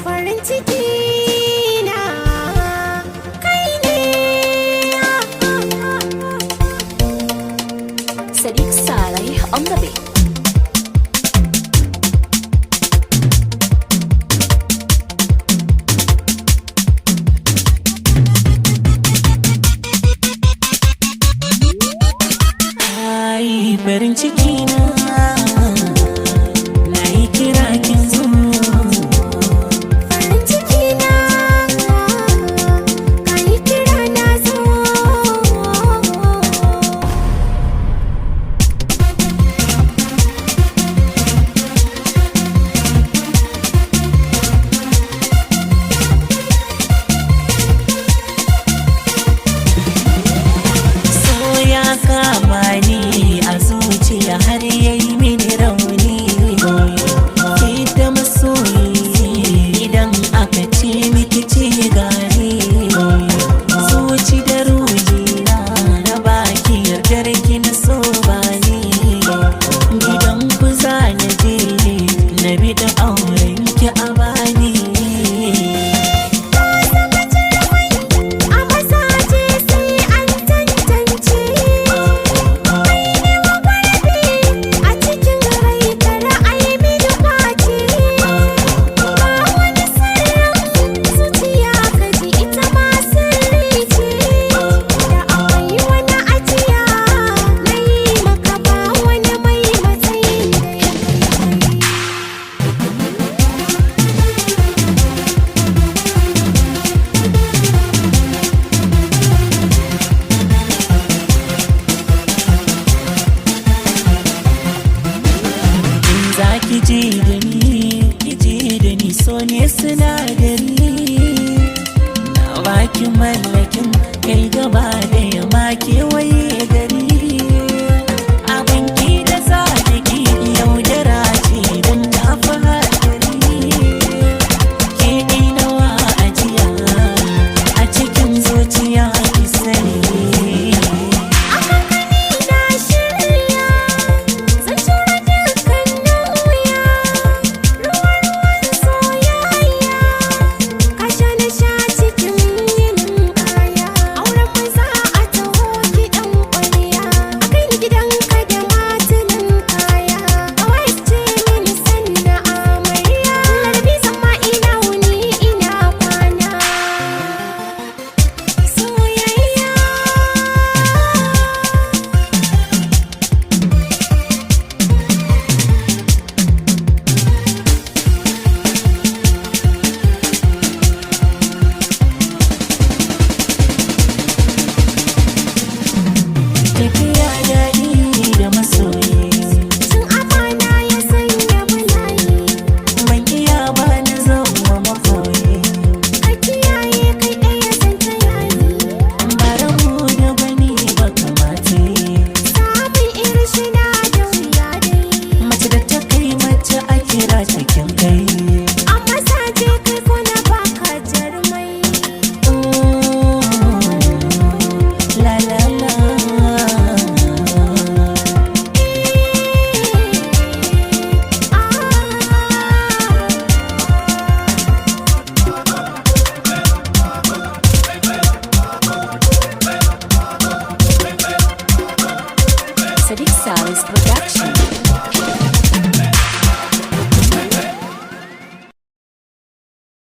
farin ciki na kai ne. Sadiq Saleh on the beat. Farin ciki na yi kira kin zo. Farin ciki na ka yi kira na zo. So ya kama ni a zuciya har yayi mini rauni. Ke da masoyi idan aka ce miki ce gani. Zuci da ruhi na baki yardar ki na so bani. Gidan ku za na je na bi da auren ki a bani. A mazaje sai an tantance. Kai ne mafarfi a cikin rai kara ai mini kwace. Ba wani sirrin zuciya ka ji ita ma sirri ce. Da akwai wani ajiya na yi maka ba wani mai matsayin da ya kai. Za ki je da ni, ki je da ni, so ne sinadari. Na baki mallakin kai gaba